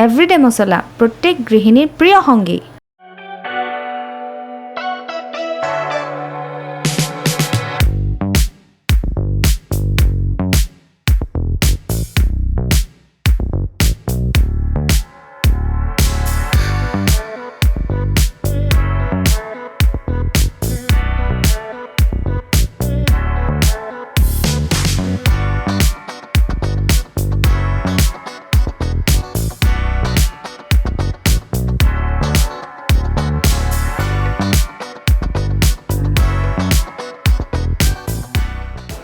Everyday মছলা প্ৰত্যেক গৃহিণীৰ প্ৰিয় সংগী।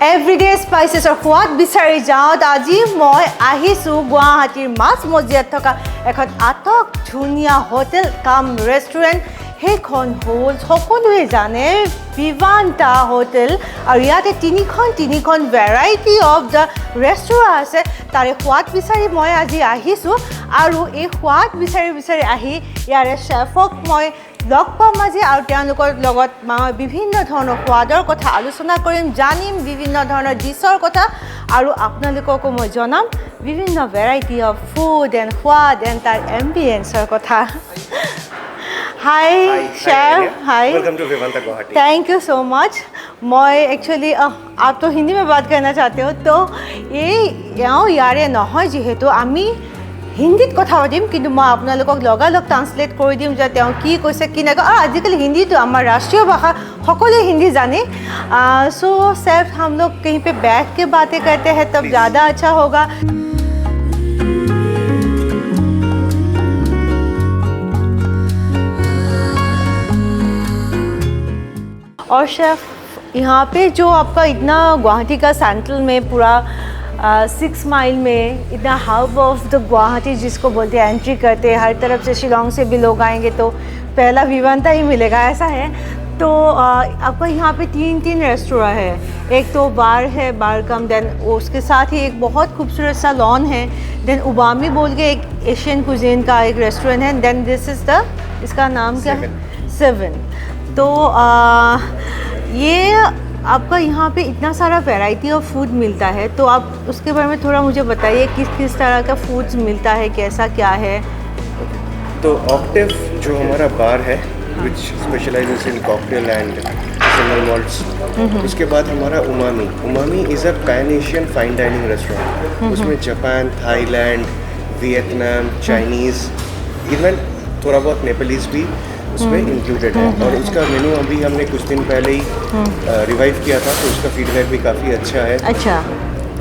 এভৰিডে স্পাইচেছৰ সোৱাদ বিচাৰি যাওঁত আজি মই আহিছোঁ গুৱাহাটীৰ মাজমজিয়াত থকা এখন আটক ধুনীয়া হোটেল কাম ৰেষ্টুৰেণ্ট। সেইখন হ'ল সকলোৱে জানে ভিভাণ্টা হোটেল, আৰু ইয়াতে তিনিখন ভেৰাইটি অফ দ্য ৰেষ্টুৰেণ্ট আছে। তাৰে সোৱাদ বিচাৰি মই আজি আহিছোঁ, আৰু এই সোৱাদ বিচাৰি আহি ইয়াৰে চেফক মই লগ পাম আজি, আৰু তেওঁলোকৰ লগত মই বিভিন্ন ধৰণৰ সোৱাদৰ কথা আলোচনা কৰিম, জানিম বিভিন্ন ধৰণৰ ডিছৰ কথা, আৰু আপোনালোককো মই জনাম বিভিন্ন ভেৰাইটি অফ ফুড এণ্ড সোৱাদ এণ্ড তাৰ এম্বিয়েন্সৰ কথা। Hi chef, hi, welcome to Vivanta Guwahati. Thank you so much. मैं एक्चुअली आप तो हिंदी में बात करना चाहते हो, तो ये यारे নহয় যেহেতু আমি হিন্দীত কথা পাতিম, কিন্তু মই আপোনালোকক লগালগ ট্ৰান্সলেট কৰি দিম যে তেওঁ কি কৈছে কি নাই। আজিকালি हिंदी আমাৰ राष्ट्रीय भाषा, সকলোৱে हिंदी जाने। सो शेफ, हम लोग कहीं पे बैठ के बातें करते हैं तब ज़्यादा अच्छा होगा। और शेफ़, यहाँ पे जो आपका इतना गुवाहाटी का सेंट्रल में पूरा 6 माइल में इतना हब ऑफ द गुवाहाटी जिसको बोलते हैं, एंट्री करते हैं हर तरफ से, शिलोंग से भी लोग आएंगे तो पहला विवांता ही मिलेगा, ऐसा है। तो आपका यहाँ पे 3 रेस्टोरेंट है। एक तो बार है, बार कम, देन उसके साथ ही एक बहुत खूबसूरत सा लॉन है, देन उबामी बोल के एक एशियन कुजीन का एक रेस्टोरेंट है, देन दिस इज़ द, इसका नाम क्या है, 7। तो ये आपका यहाँ पे इतना सारा वैरायटी ऑफ फूड मिलता है, तो आप उसके बारे में थोड़ा मुझे बताइए किस तरह का फूड्स मिलता है, कैसा क्या है। तो ऑक्टिव जो हमारा बार है which specializes in cocktail and single malts. उसके बाद हमारा Umami is a pan Asian fine dining restaurant. उसमें Japan, Thailand, Vietnam, Chinese, even थोड़ा बहुत नेपालीज भी उसमें इंक्लूडेड है। और उसका मेनू अभी हमने कुछ दिन पहले ही रिवाइव किया था, तो उसका फीडबैक भी काफ़ी अच्छा है। अच्छा।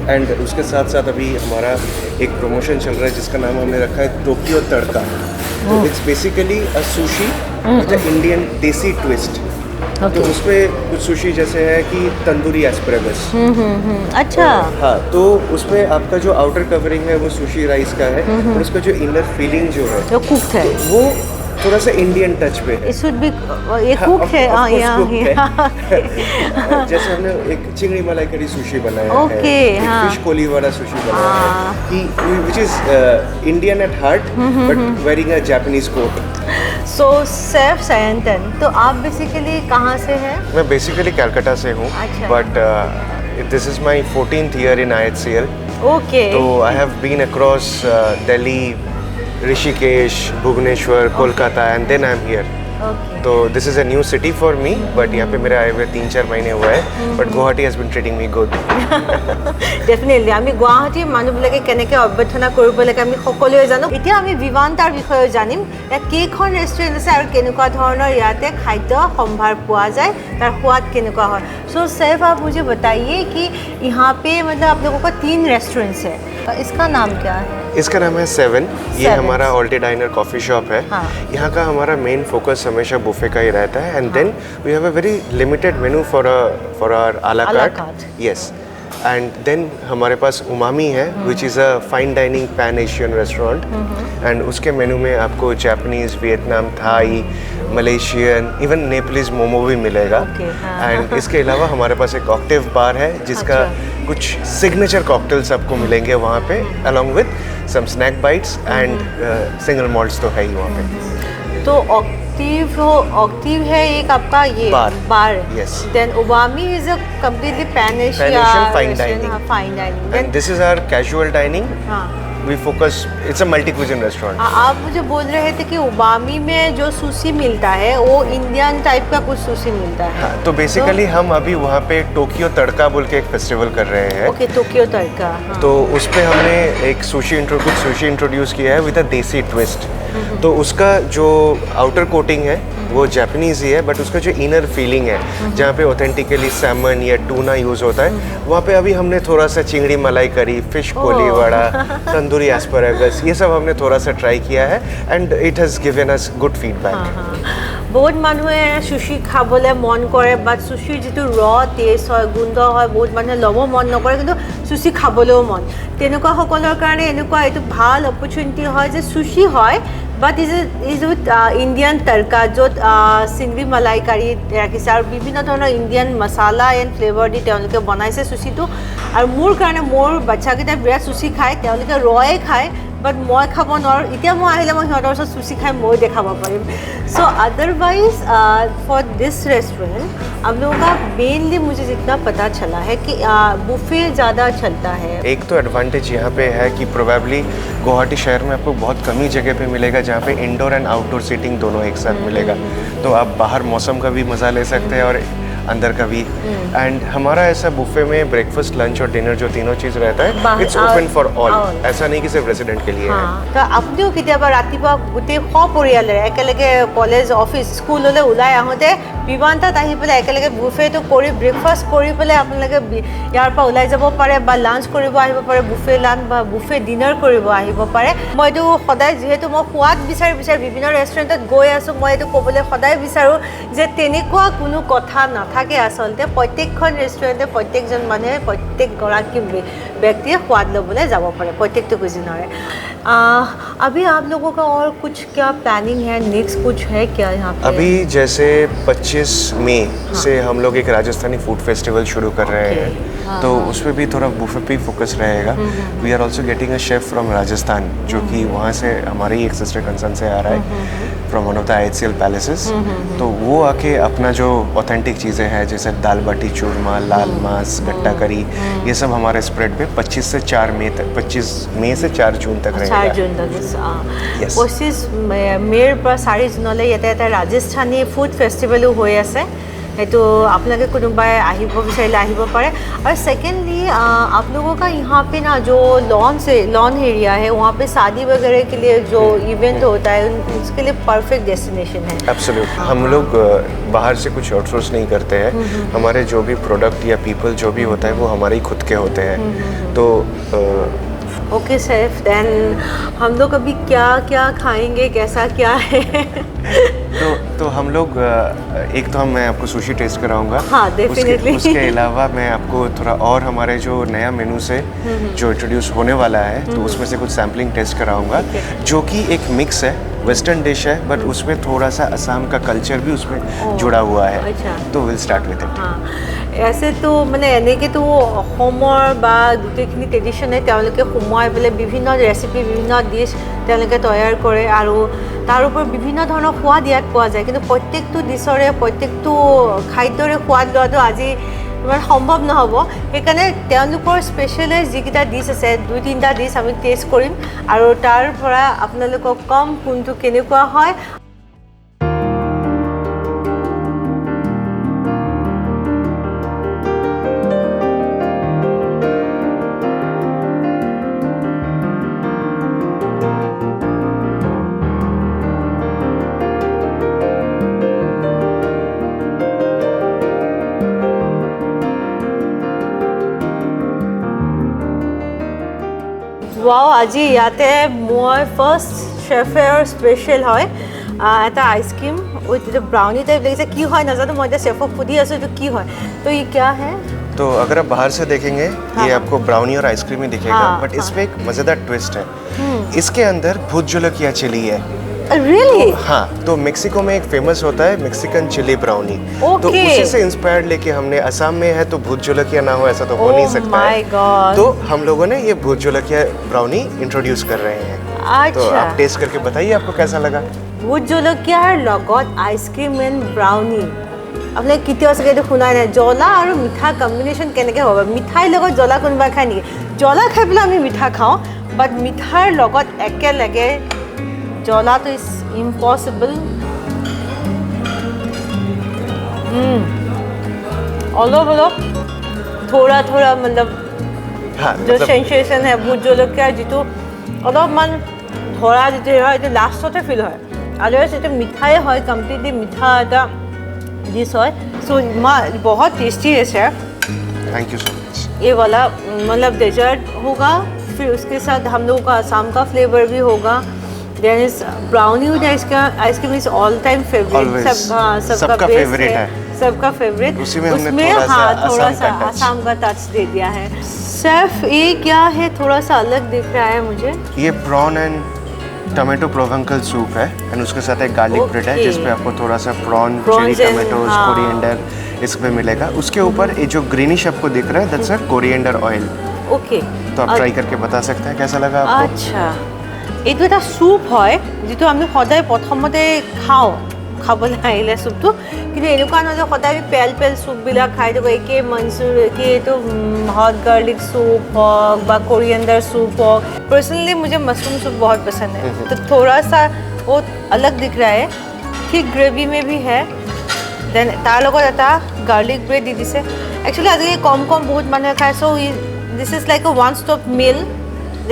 एंड उसके साथ साथ अभी हमारा एक प्रमोशन चल रहा है जिसका नाम हमने रखा है टोक्यो तड़का। तो it's basically a sushi with a Indian देसी ट्विस्ट। तो उसमें कुछ सुशी जैसे है कि तंदूरी एस्परेगस। अच्छा। हाँ, तो उसमें आपका जो आउटर कवरिंग है वो सुशी राइस का है, और उसका जो इनर फीलिंग जो है वो कुक्ड है, तो वो थोड़ा सा इंडियन टच पे है। इट शुड बी, ये कुक है। जैसे हमने एक चिंगड़ी मलाई करी सुशी बनाया ओके, है, हाँ। फिश कोली वाला सुशी बनाया है कि which is Indian at heart but wearing a Japanese coat. So chef Sayantan, तो आप बेसिकली कहाँ से हैं? मैं बेसिकली कलकत्ता से हूँ, अच्छा। But this is my 14th year in IHCL। Okay. तो I have been across Delhi, Rishikesh, Bhubaneswar, Kolkata, and then I am here. तो this is a new city for me, but यहाँ पे मेरे आए हुए 3-4 महीने हुआ है, but Guwahati has been treating me good. Definitely আমি গুৱাহাটীৰ মানুহবিলাকে কেনেকৈ অভ্যৰ্থনা কৰিব লাগে আমি সকলোৱে জানো। এতিয়া আমি ভিভাণ্টাৰ বিষয়ে জানিম, ইয়াত কেইখন ৰেষ্টুৰেণ্ট আছে আৰু কেনেকুৱা ধৰণৰ ইয়াতে খাদ্য সম্ভাৰ পোৱা যায়, তাৰ সোৱাদ কেনেকুৱা হয়। सो शेफ, आप मुझे बताइए कि यहाँ पे मतलब आप लोगों का 3 रेस्टोरेंट्स है, इसका नाम क्या है? इसका नाम है 7। ये हमारा ऑल्टी डाइनर कॉफ़ी शॉप है। हाँ। यहाँ का हमारा मेन फोकस हमेशा बुफे का ही रहता है, and then we have a very limited menu for our a la carte. Yes, and then हमारे पास उमामी है which is a fine dining pan Asian restaurant, and उसके मेनू में आपको Japanese, Vietnam, Thai, Malaysian, even Nepalese momo भी मिलेगा। And इसके अलावा हमारे पास एक ऑक्टिव बार है जिसका कुछ सिग्नेचर कॉकटेल्स आपको मिलेंगे वहाँ पे, along with some snack bites and single malts तो है ही वहाँ पे। तो ऑक्टिव है एक आपका ये bar. Yes. Then Umami is a completely pan Asian fine dining. Fine dining. And this is our casual dining, we focus, it's a multi-cuisine restaurant. आप मुझे बोल रहे थे कि उबामी में जो सुशी मिलता है वो इंडियन टाइप का कुछ सुशी मिलता है। हाँ, तो बेसिकली हम अभी वहाँ पे टोक्यो तड़का बोल के एक फेस्टिवल कर रहे हैं। ओके, टोक्यो तड़का। हाँ। तो उस पे हमने एक कुछ सुशी इंट्रोड्यूस किया है विद अ देसी ट्विस्ट। तो उसका जो आउटर कोटिंग है वो जापानीज ही है, बट उसका जो इनर फीलिंग है जहाँ पे ऑथेंटिकली सैमन या टूना यूज़ होता है, वहाँ पे अभी हमने थोड़ा सा चिंगड़ी मलाई करी, फिश कोली वड़ा, तंदूरी एस्परागस, ये सब हमने थोड़ा सा ट्राई किया है and it has given us good feedback. बहुत মানুহে সুশি খাবলৈ মন কৰে, বাট সুশিৰ যিটো টেষ্ট হয়, গোন্ধ হয়, বহুত মানুহে ল'ব মন নকৰে, কিন্তু সুশি খাবলৈও মন। তেনেকুৱাসকলৰ কাৰণে এনেকুৱা এইটো ভাল অপৰচুনিটি হয় যে সুশি হয়, বাট ইজ উইথ ইণ্ডিয়ান তড়কা, য'ত চিংৰি মালাই কাৰি ৰাখিছে আৰু বিভিন্ন ধৰণৰ ইণ্ডিয়ান মছালা এণ্ড ফ্লেভাৰ দি তেওঁলোকে বনাইছে সুশিটো। আৰু মোৰ কাৰণে মোৰ বাচ্চাকেইটাই বিৰাট সুশি খায়, তেওঁলোকে ৰয়ে খায়, बट मैं खाब नोर इतना मैं आहिले मैं सिहतर ओसर सुशी खाई मैं देखाब पारिम। So otherwise for this restaurant हम लोगों का मेनली मुझे जितना पता चला है कि बुफे ज़्यादा चलता है। एक तो एडवांटेज यहाँ पे है कि प्रोबेबली गुवाहाटी शहर में आपको बहुत कम ही जगह पे मिलेगा जहाँ पे इंडोर एंड आउटडोर सीटिंग दोनों एक साथ मिलेगा। तो आप बाहर मौसम का भी मज़ा ले सकते हैं और अंदर का भी। एंड हमारा ऐसा बुफे में ब्रेकफास्ट, लंच और डिनर जो तीनों चीज़ रहता है, इट्स ओपन फॉर ऑल। ऐसा नहीं कि सिर्फ रेसिडेंट के लिए है। तो आपनिও কেতিয়াবা ৰাতিপুৱা গোটেই সপৰিয়ালেৰে একেলগে কলেজ, অফিচ, স্কুললৈ ওলাই আহোঁতে বিমানতাত আহি পেলাই একেলগে বুফেটো কৰি ব্ৰেকফাষ্ট কৰি পেলাই আপোনালোকে ইয়াৰ পৰা ওলাই যাব পাৰে বা লাঞ্চ কৰিব আহিব পাৰে, বুফে লাঞ্চ বা বুফে ডিনাৰ কৰিব আহিব পাৰে। মই এইটো সদায় যিহেতু মই সোৱাদ বিচাৰি বিভিন্ন ৰেষ্টুৰেণ্টত গৈ আছোঁ, মই এইটো ক'বলৈ সদায় বিচাৰোঁ যে তেনেকুৱা কোনো কথা নাথাকে। আচলতে প্ৰত্যেকখন ৰেষ্টুৰেণ্টে প্ৰত্যেকজন মানুহে প্ৰত্যেকগৰাকী ব্যক্তিয়ে সোৱাদ ল'বলৈ যাব পাৰে প্ৰত্যেকটো কুজিনৰে। अभी आप लोगों का और कुछ क्या प्लानिंग है, नेक्स्ट कुछ है क्या यहाँ पे? अभी जैसे 25 मई से हम लोग एक राजस्थानी फूड फेस्टिवल शुरू कर रहे हैं, तो उसमें भी थोड़ा बुफे पे फोकस रहेगा। We are also getting a chef from Rajasthan, जो कि वहाँ से हमारी एक सिस्टर कंसर्न से आ रहा है from one of the IHCL palaces. तो वो आके अपना जो ऑथेंटिक चीज़ें हैं जैसे दाल बाटी चूरमा, लाल मांस, गट्टा करी, ये सब हमारे स्प्रेड पे 25 से 4 मई तक, 25 मई से 4 जून तक रहेगा। 4 जून तक 25 মে'ৰ পৰা 4 জুনলৈ ইয়াতে এটা ৰাজস্থানী ফুড ফেষ্টিভেলো হৈ আছে। तो आप लोग कोई আহিব বিচাৰিলে আহিব পাৰে। और सेकेंडली आप लोगों का यहाँ पे ना जो लॉन एरिया है, वहाँ पे शादी वगैरह के लिए जो इवेंट होता है उसके लिए परफेक्ट डेस्टिनेशन है। एब्सोल्युटली। हम लोग बाहर से कुछ आउटसोर्स नहीं करते हैं। हमारे जो भी प्रोडक्ट या पीपल जो भी होता है वो हमारे ही खुद के होते हैं। तो ओके शेफ, देन हम लोग अभी क्या क्या खाएंगे, कैसा क्या है? तो हम लोग एक तो मैं आपको सुशी टेस्ट कराऊंगा। हाँ, डेफिनेटली। उसके अलावा मैं आपको थोड़ा और हमारे जो नया मेनू से जो इंट्रोड्यूस होने वाला है, तो उसमें से कुछ सैम्पलिंग टेस्ट कराऊंगा, जो कि एक मिक्स है, वेस्टर्न डिश है, बट उसमें थोड़ा सा असम का कल्चर भी उसमें जुड़ा हुआ है। अच्छा। तो विल स्टार्ट विद इट। ऐसे तो मैंने এনেকেতো অসমৰ বা গোটেইখিনি ট্ৰেডিশ্যনে তেওঁলোকে সোমোৱাই পেলাই বিভিন্ন ৰেচিপি, বিভিন্ন ডিছ তেওঁলোকে তৈয়াৰ কৰে আৰু তাৰ ওপৰত বিভিন্ন ধৰণৰ সোৱাদ ইয়াত পোৱা যায়। কিন্তু প্ৰত্যেকটো ডিছৰে, প্ৰত্যেকটো খাদ্যৰে সোৱাদ লোৱাটো আজি ইমান সম্ভৱ নহ'ব। সেইকাৰণে তেওঁলোকৰ স্পেচিয়েলাইজ যিকেইটা ডিছ আছে, 2-3টা ডিছ আমি টেষ্ট কৰিম আৰু তাৰ পৰা আপোনালোকক কম কোনটো কেনেকুৱা হয়। वाओ, আজি ইয়াতে মই ফাৰ্ষ্ট শেফৰ স্পেচিয়েল হয় এটা আইসক্रीम উইথ ব্রাউনি টাইপ লাগিছে। কি হয় নাজানো, মই এতিয়া শেফক সুধি আছো এইটো কি হয়। तो ये क्या है? तो अगर आप बाहर से देखेंगे ये आपको ब्राउनी और आइसक्रीम ही दिखेगा, बट इसमें एक मज़ेदार ट्विस्ट है। इसके अंदर भुज जुलकिया चिली है। रियली? हाँ, तो मेक्सिको में एक फेमस होता है मेक्सिकन चिली ब्राउनी। तो उसी से इंस्पायर्ड लेके हमने, असम में है तो भुज जुलकिया ना हो ऐसा तो हो नहीं सकता है। तो हम लोगों ने ये भुज जुलकिया ब्राउनी इंट्रोड्यूस कर रहे हैं। अच्छा। तो आप टेस्ट करके बताइए आपको कैसा लगा। भुज जुलकियार লগত आइसक्रीम एंड ब्राउनी आपने केতিয়াও চাগে এইটো শুনাই নাই। জ্বলা আৰু মিঠা কম্বিনেশ্যন কেনেকৈ হ'ব? মিঠাইৰ লগত জ্বলা কোনোবা খায় নেকি? জ্বলা খাই পেলাই আমি মিঠা খাওঁ, বাট মিঠাৰ লগত একেলগে জ্বলাটো ইজ ইম্পচিবল অলপ थोड़ा थोड़ा मतलब हाँ, जो सेंसेशन है भूत जलकिया जितु अलपमान धरा जितु है ये लास्टते फील है अदरवाइज ये मिठाई है कम्प्लीटली मिठा एटा डिश है सो बहुत टेस्टी है sir thank you so much ये वाला मतलब डेजर्ट होगा फिर उसके साथ हम लोगों का आसाम का फ्लेवर भी होगा then is brownie with ice cream is all time favourite सबका फेवरेट है सबका फेवरेट उसी में हमने थोड़ा सा आसाम का टच दे दिया है शेफ ये क्या है थोड़ा सा अलग दिख रहा है मुझे ये prawn and tomato provencal soup है एंड उसके साथ एक गार्लिक ब्रेड है जिसमें आपको थोड़ा सा प्रॉन चिली टमेटोज कोरिएंडर इसमें मिलेगा उसके ऊपर ये जो ग्रीनिश आपको दिख रहा है that's a coriander oil okay तो आप ट्राई करके बता सकते हैं कैसा लगा आपको अच्छा এইটো এটা স্যুপ হয় যেটো আমি সদায় প্ৰথমতে খাওঁ খাবলৈ আহিলে স্যুপটো কিন্তু এনেকুৱা নহয় যে সদায় আমি পেল স্যুপবিলাক খাই থাকোঁ একে মনচুৰ একে এইটো हॉट गार्लिक सूप हो বা कोरिएंडर सूप हो पर्सनली मुझे मशरूम सूप बहुत पसंद है तो थोड़ा सा वो अलग दिख रहा है ठीक ग्रेवी में भी है देन तार লগত এটা गार्लिक ब्रेड দি দিছে एक्चुअली আজিকালি कम बहुत মানুহে খায় so this is like a one stop meal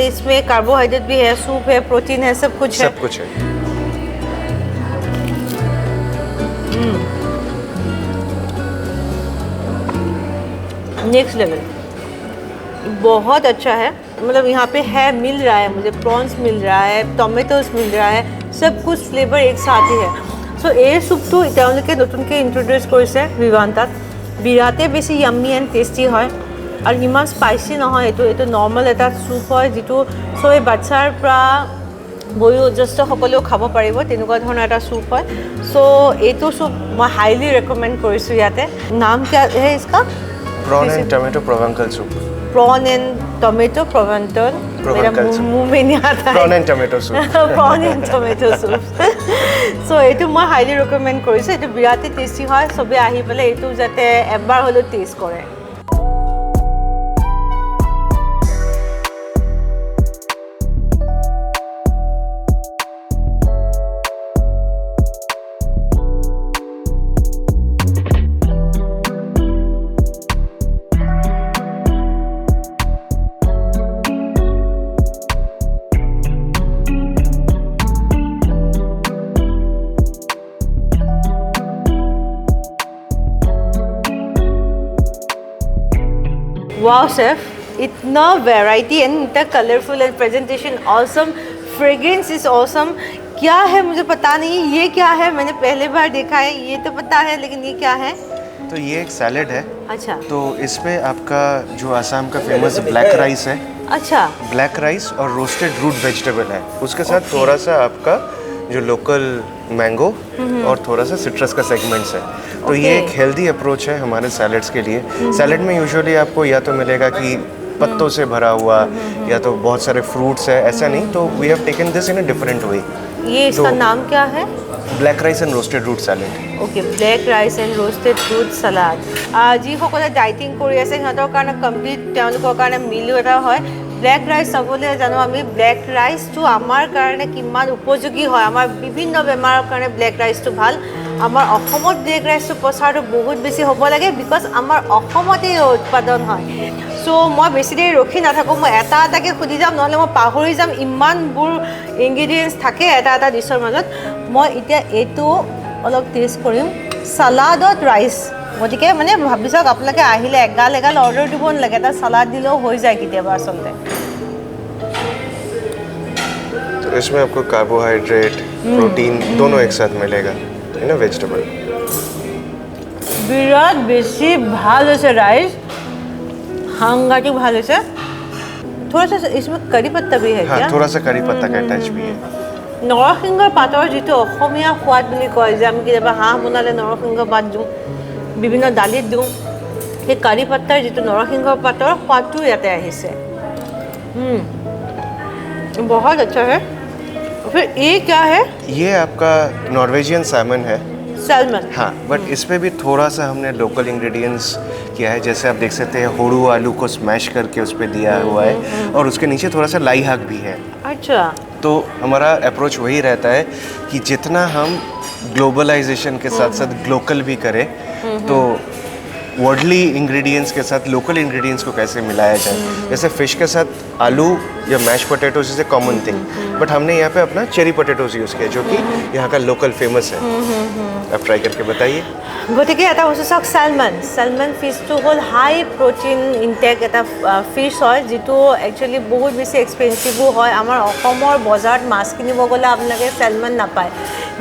इसमें कार्बोहाइड्रेट भी है सूप है प्रोटीन है सब कुछ है नेक्स्ट लेवल बहुत अच्छा है मतलब यहाँ पे है मिल रहा है मुझे प्रॉन्स मिल रहा है टमेटोज मिल रहा है सब कुछ फ्लेवर एक साथ ही है सो ये सूपটো তেওঁলোকে নতুনকৈ ইন্ট্ৰোডিউস কৰিছে ভিভান্তাত বিৰাতে বেছি ইয়াম্মি এণ্ড টেষ্টি হয় আৰু ইমান স্পাইচি নহয় এইটো নৰ্মেল এটা सूप হয় যেটো সো এই বাচ্চাৰ পৰা বয়োজ্যেষ্ঠ সকলেও খাব পাৰিব তেনেকুৱা ধৰণৰ এটা सूप হয় সো এইটো सूप মই হাইলি ৰেকমেণ্ড কৰিছোঁ ইয়াতে নাম क्या है इसका prawn and tomato provencal soup prawn and tomato provencal मेरा मुंह में नहीं आता prawn and tomato soup prawn and tomato soup so এইটো মই হাইলি ৰেকমেণ্ড কৰিছোঁ এইটো বিৰাটেই টেষ্টি হয় সবে আহি পেলাই এইটো যাতে এবাৰ হ'লেও টেষ্ট কৰে वाओ शेफ इतना वैरायटी एंड इतना colourful and presentation awesome fragrance is awesome क्या है मुझे पता नहीं ये क्या है मैंने पहले बार देखा है ये तो पता है लेकिन ये क्या है तो ये एक सैलेड है अच्छा तो इसमें आपका जो असम का फेमस ब्लैक राइस है अच्छा ब्लैक राइस और रोस्टेड रूट वेजिटेबल है उसके साथ थोड़ा सा आपका जो लोकल मैंगो और थोड़ा सा सिट्रस का सेगमेंट्स है तो ये एक हेल्दी अप्रोच है हमारे सैलेड्स के लिए सैलेड में यूजुअली आपको या तो मिलेगा कि पत्तों से भरा हुआ या तो बहुत सारे फ्रूट्स है ऐसा नहीं तो we have taken this in a different way ये इसका नाम क्या है black rice and roasted root salad okay black rice and roasted fruit salad যিসকলে ডাইটিং কৰি আছে সিহঁতৰ কাৰণে কমপ্লিট তেওঁলোকৰ কাৰণে মিল এটা হয় ব্লেক ৰাইচ চাবলৈ জানো আমি ব্লেক ৰাইচটো আমাৰ কাৰণে কিমান উপযোগী হয় আমাৰ বিভিন্ন বেমাৰৰ কাৰণে ব্লেক ৰাইচটো ভাল আমাৰ অসমত ব্লেক ৰাইচটো প্ৰচাৰটো বহুত বেছি হ'ব লাগে বিকজ আমাৰ অসমতে উৎপাদন হয় সো মই বেছি দেৰি ৰখি নাথাকোঁ মই এটা এটাকৈ সুধি যাম নহ'লে মই পাহৰি যাম ইমানবোৰ ইনগ্ৰিডিয়েণ্টছ থাকে এটা ডিছৰ মাজত মই এতিয়া এইটো অলপ টেষ্ট কৰিম সালাডত ৰাইচ গতিকে মানে ভাবি চাওক আপোনালোকে আহিলে এগাল অৰ্ডাৰ দিব নালাগে এটা সালাড দিলেও হৈ যায় কেতিয়াবা আচলতে तो इसमें आपको कार्बोहाइड्रेट प्रोटीन दोनों एक साथ मिलेगा इन अ वेजिटेबल বিৰাট বেছি ভাল হৈছে राइस हांगाटी ভাল হৈছে थोड़ा सा इसमें करी पत्ता भी है हाँ, क्या थोड़ा सा करी पत्ता का टच भी है নৰসিংহৰ পাতৰ যিটো অসমীয়া সোৱাদ বুলি কয় যে আমি কেতিয়াবা হাঁহ বনালে নৰসিংহ পাত দিওঁ বিভিন্ন দালিত দিওঁ সেই কাৰি পাত্তাৰ যিটো নৰসিংহ পাতৰ সোৱাদটো ইয়াতে আহিছে बहुत अच्छा है फिर ये क्या है ये आपका नॉर्वेजियन सैमन है सैल्मन हाँ बट इस पे भी थोड़ा सा हमने लोकल इंग्रेडिएंट्स किया है। जैसे आप देख सकते हैं होड़ू आलू को स्मैश करके उस पर दिया हुआ है और उसके नीचे थोड़ा सा लाई हाक भी है। अच्छा, तो हमारा अप्रोच वही रहता है कि जितना हम ग्लोबलाइजेशन के साथ साथ लोकल भी करें, तो वर्ल्डली इंग्रेडिएंट्स के साथ लोकल इंग्रेडिएंट्स को कैसे मिलाया जाए। जैसे फिश के साथ आलू या mash potatoes is a common thing, but हमने यहाँ पे अपना चेरी पोटैटोज यूज़ किया जो कि यहाँ का लोकल फेमस है। आप ट्राई करके बताइए। গতিকে এটা বস্তু চাওক, চেলমন ফিছটো হ'ল হাই প্ৰটিন ইনটেক এটা ফিছ হয়, যিটো একচুৱেলি বহুত বেছি এক্সপেঞ্চিভো হয়। আমাৰ অসমৰ বজাৰত মাছ কিনিব গ'লে আপোনালোকে চেলমন নাপায়।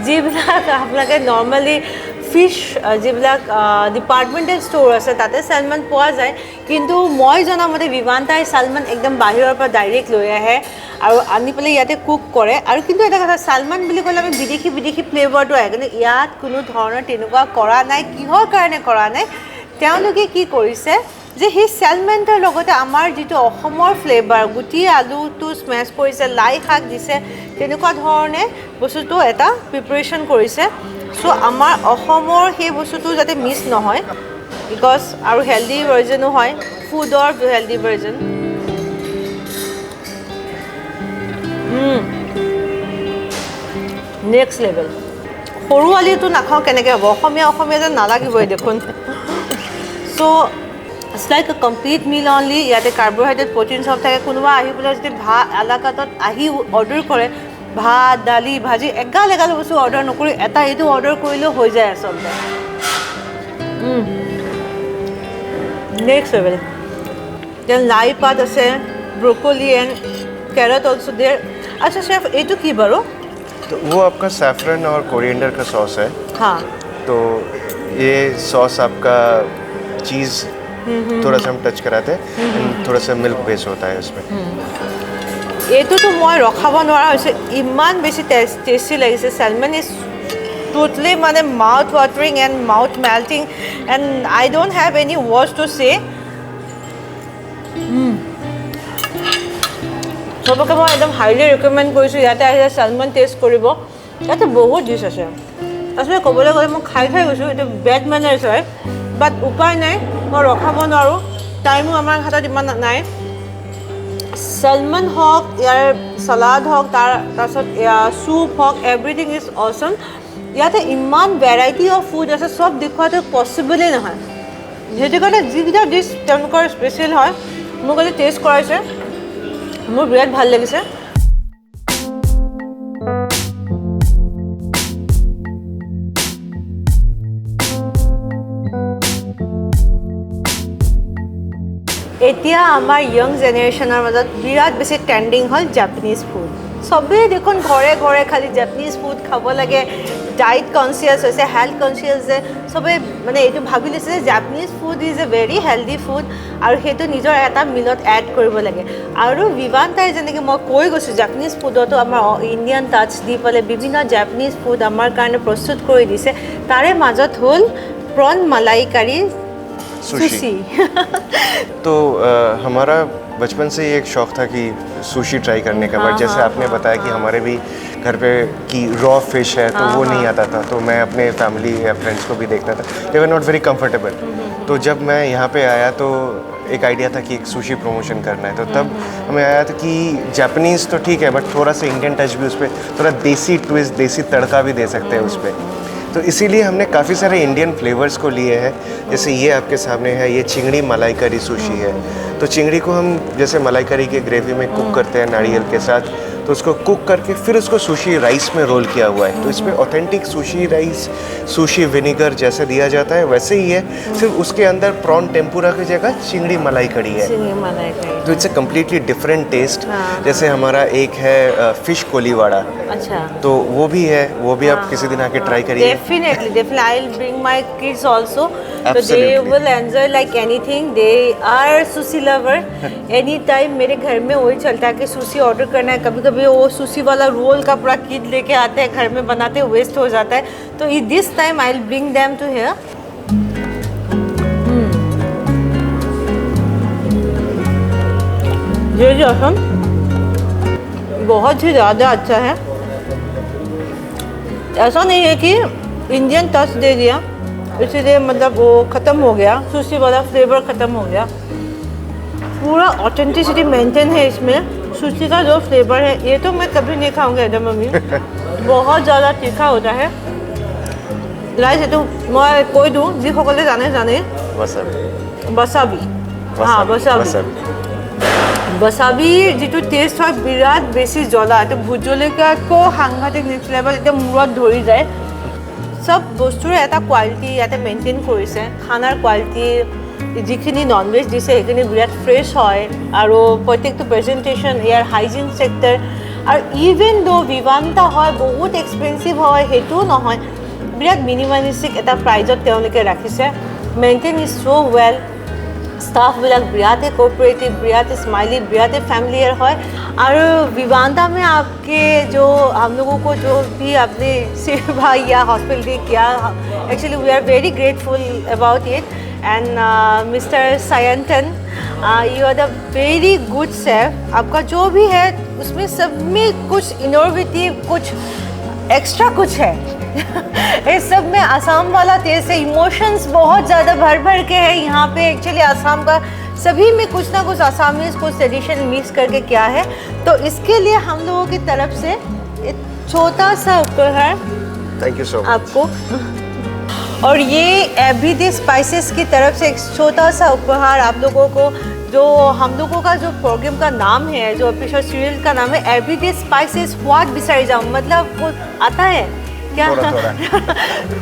যিবিলাক আপোনালোকে নৰ্মেলি ফিছ যিবিলাক ডিপাৰ্টমেণ্টেল ষ্ট'ৰ আছে তাতে চেলমন পোৱা যায়, কিন্তু মই জনামতে বিমানটাই চেলমন একদম বাহিৰৰ পৰা ডাইৰেক্ট লৈ আহে আৰু আনি পেলাই ইয়াতে কুক কৰে। আৰু কিন্তু এটা কথা, চেলমন বুলি ক'লে আমি বিদেশী ফ্লেভাৰটো আহে, কিন্তু ইয়াত কোনো ধৰণৰ তেনেকুৱা কৰা নাই। কিহৰ কাৰণে কৰা নাই, তেওঁলোকে কি কৰিছে যে সেই চেলমনটোৰ লগতে আমাৰ যিটো অসমৰ ফ্লেভাৰ, গুটি আলুটো স্মেছ কৰিছে, লাই শাক দিছে, তেনেকুৱা ধৰণে বস্তুটো এটা প্ৰিপাৰেশ্যন কৰিছে। চ' আমাৰ অসমৰ সেই বস্তুটো যাতে মিছ নহয়, বিকজ আৰু হেল্ডি ভাৰ্জনো হয়, ফুডৰ হেল্ডি ভাৰ্জন। Next level. সৰু আলিটো নাখাওঁ কেনেকৈ হ'ব, অসমীয়া যেন নালাগিবই দেখোন। So' it's like a complete meal only. ইয়াতে কাৰ্বহাইড্ৰেট প্ৰটিন চব থাকে। কোনোবা আহি পেলাই যদি ভাত এলেকাটোত আহি অৰ্ডাৰ কৰে, ভাত দালি ভাজি এগাল বস্তু অৰ্ডাৰ নকৰি এটা এইটো অৰ্ডাৰ কৰিলেও হৈ যায় আচলতে। Next level. দেন লাই পাত আছে, ব্ৰকলি এণ্ড কেৰট অলছো দেৰ। আচ্ছা চেফ, এইটো কি বাৰু? तो वो आपका सैफरन और कोरिएंडर का सॉस है। हाँ, तो ये सॉस आपका चीज़ थोड़ा सा हम टच कराते हैं, थोड़ा सा मिल्क बेस होता है उसमें। এইটোতো মই ৰখাব নোৱাৰা হৈছে, ইমান বেছি টেষ্টি লাগিছে। চেলমন ইজ টোটলি মানে mouth watering and mouth melting and I don't have any words two চে। চবকে মই একদম হাইলি ৰিকমেণ্ড কৰিছোঁ ইয়াতে আহিলে চেলমন টেষ্ট কৰিব। ইয়াতে বহুত ডিছ আছে। আচলতে ক'বলৈ গ'লে মই খাই গৈছোঁ, এইটো বেড মেনাৰ্ছ হয়, বাট উপায় নাই, মই ৰখাব নোৱাৰোঁ, টাইমো আমাৰ হাতত ইমান নাই। চেলমন হওক, ইয়াৰ চালাড হওক, তাৰপাছত চুপ হওক, এভৰিথিং ইজ অচম। ইয়াতে ইমান ভেৰাইটি অফ ফুড আছে, চব দেখুৱাটো পচিবলেই নহয়। সেইটো কাৰণে যিকেইটা ডিছ তেওঁলোকৰ স্পেচিয়েল হয়, মোক আজি টেষ্ট কৰাইছে, মোৰ বিৰাট ভাল লাগিছে। এতিয়া আমাৰ য়ং জেনেৰেশ্যনৰ মাজত বিৰাট বেছি ট্ৰেণ্ডিং হ'ল জাপানীজ ফুড। চবেই দেখোন ঘৰে খালি জাপানীজ ফুড খাব লাগে, ডায়েট কনচিয়াছ হৈছে, হেল্থ কনচিয়াছ যে চবেই মানে এইটো ভাবি লৈছে যে Japanese food is a very healthy food আৰু সেইটো নিজৰ এটা মিলত এড কৰিব লাগে। আৰু বিভান্তাই যেনেকৈ মই কৈ গৈছোঁ, জাপানীজ ফুডতো আমাৰ ইণ্ডিয়ান টাচ দি পেলাই বিভিন্ন জাপানীজ ফুড আমাৰ কাৰণে প্ৰস্তুত কৰি দিছে। তাৰে মাজত হ'ল প্ৰন মালাই কাৰী सुशी। तो हमारा बचपन से ही एक शौक़ था कि सुशी ट्राई करने का, बट जैसे आपने बताया कि हमारे भी घर पे की रॉ फिश है तो वो नहीं आता था, तो मैं अपने फैमिली या फ्रेंड्स को भी देखता था, दे वर नॉट वेरी कंफर्टेबल। तो जब मैं यहाँ पे आया तो एक आइडिया था कि एक सुशी प्रमोशन करना है, तो तब हमें आया था कि जापानीज़ तो ठीक है, बट थोड़ा सा इंडियन टच भी उस पर, थोड़ा देसी ट्विस्ट, देसी तड़का भी दे सकते हैं उस पर। तो इसीलिए हमने काफ़ी सारे इंडियन फ्लेवर्स को लिए हैं। जैसे ये आपके सामने है, ये चिंगड़ी मलाई करी सुशी है। तो चिंगड़ी को हम जैसे मलाई करी के ग्रेवी में कुक करते हैं नारियल के साथ, तो उसको कुक करके फिर उसको सुशी राइस में रोल किया हुआ है। तो इसमें authentic sushi rice, sushi vinegar जैसे दिया जाता है वैसे ही है, सिर्फ उसके अंदर प्रॉन टेम्पुरा की जगह चिंगड़ी मलाई कड़ी है। तो it's a completely different taste. जैसे हमारा एक है फिश कोलीवाड़ा, अच्छा, तो वो भी है, वो भी आप किसी दिन आके ट्राई करिए। Definitely, I will bring my kids also. So they Absolutely. will enjoy like anything. They are sushi lover. Anytime मेरे घर में वही चलता है कि सुशी ऑर्डर करना है। कभी कभी वो सुशी वाला रोल का पूरा किट लेके आते हैं, घर में बनाते हैं, वेस्ट हो जाता है। तो this time I will bring them to here. ये जो बहुत ही ज़्यादा अच्छा है। ऐसा नहीं है कि इंडियन टच दे दिया, इसलिए मतलब वो ख़त्म हो गया, सुशी वाला फ्लेवर ख़त्म हो गया। पूरा ऑथेंटिसिटी मेंटेन है इसमें। सुशी का जो फ्लेवर है ये तो मैं कभी नहीं खाऊंगा एकदम मम्मी। बहुत ज़्यादा तीखा होता है। राइस এইটো মই কৈ দিওঁ যিসকলে জানে वसाबी हाँ वसाबी যিটো টেষ্ট হয় বিৰাট বেছি জ্বলা, এইটো ভোট জলকীয়াতকৈ সাংঘাতিক নেক্সট লেভেল, এতিয়া মূৰত ধৰি যায়। চব বস্তুৰে এটা কোৱালিটি ইয়াতে মেইনটেইন কৰিছে। খানাৰ কোৱালিটি যিখিনি নন ভেজ দিছে সেইখিনি বিৰাট ফ্ৰেছ হয় আৰু প্ৰত্যেকটো প্ৰেজেণ্টেশ্যন ইয়াৰ হাইজিন ছেক্টৰ আৰু ইভেন দ' ভিভান্তা হয় বহুত এক্সপেঞ্চিভ হয় সেইটোও নহয়, বিৰাট মিনিমালিষ্টিক এটা প্ৰাইজত তেওঁলোকে ৰাখিছে। মেইনটেইন ইজ ছ' ৱেল, स्टाफবিলাক बिराते कोऑपरेटिव, बिराते स्माइली, बिराते फैमिलियर है। और विवांता में आपके जो हम लोगों को जो भी आपने सेवा या हॉस्पिटलिटी किया, actually we are very grateful about it. And mister Sayantan, you are the very good chef. आपका जो भी है उसमें सब में कुछ इनोवेटिव, कुछ एक्स्ट्रा कुछ है। इस सब में आसाम वाला टेस्ट है, इमोशंस बहुत ज़्यादा भर भर के है यहाँ पे। एक्चुअली आसाम का सभी में कुछ ना कुछ आसामीज कुछ ट्रेडिशन मिक्स करके क्या है, तो इसके लिए हम लोगों की तरफ से एक छोटा सा उपहार थैंक यू सो मच आपको। और ये एवरीडे स्पाइसेस की तरफ से एक छोटा सा उपहार आप लोगों को। जो हम लोगों का जो प्रोग्राम का नाम है, जो ऑफिशियल सीरियल का नाम है एवरीडे स्पाइसेस स्वाद बिसारी जाऊँ, मतलब वो आता है क्या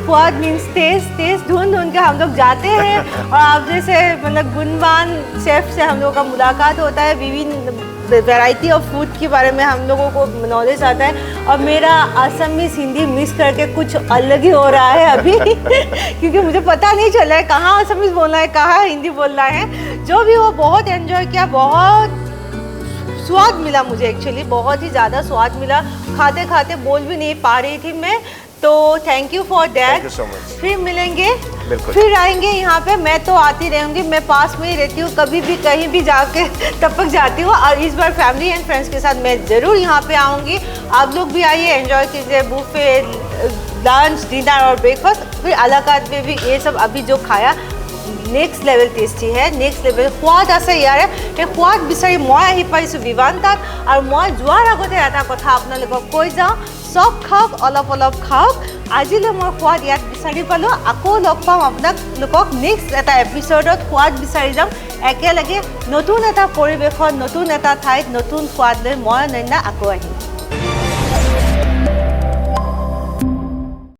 स्वाद मीन्स टेस्ट। टेस्ट ढूंढ के हम लोग जाते हैं और आप जैसे मतलब गुणवान शेफ से हम लोगों का मुलाकात होता है, विभिन्न वैरायटी ऑफ फूड के बारे में हम लोगों को नॉलेज आता है। और मेरा असमीज हिंदी मिक्स करके कुछ अलग ही हो रहा है अभी क्योंकि मुझे पता नहीं चल रहा है कहाँ असमीज बोलना है कहाँ हिंदी बोलना है। जो भी हो बहुत एंजॉय किया, बहुत स्वाद मिला मुझे, एक्चुअली बहुत ही ज़्यादा स्वाद मिला। खाते खाते बोल भी नहीं पा रही थी मैं, तो थैंक यू फॉर दैट। फिर मिलेंगे, फिर आएंगे यहाँ पे। मैं तो आती रहूँगी, मैं पास में ही रहती हूँ, कभी भी कहीं भी जाके टपक जाती हूँ। और इस बार फैमिली एंड फ्रेंड्स के साथ मैं ज़रूर यहाँ पे आऊँगी। आप लोग भी आइए, एंजॉय कीजिए बुफे, लंच, डिनर और ब्रेकफास्ट। फिर अलाकात में भी ये सब अभी जो खाया नेक्स्ट लेवल टेस्टी है, नेक्स्ट लेवल সোৱাদ আছে ইয়াৰে। সেই সোৱাদ বিচাৰি মই আহি পাইছোঁ বিভান্তাত। আৰু মই যোৱাৰ আগতে এটা কথা আপোনালোকক কৈ যাওঁ, চব খাওক, অলপ অলপ খাওক। আজিলৈ মই সোৱাদ ইয়াত বিচাৰি পালোঁ, আকৌ লগ পাম আপোনালোকক নেক্সট এটা এপিছ'ডত। সোৱাদ বিচাৰি যাম একেলগে নতুন এটা পৰিৱেশত, নতুন এটা ঠাইত, নতুন সোৱাদ লৈ মই অনন্যা আকৌ আহিম।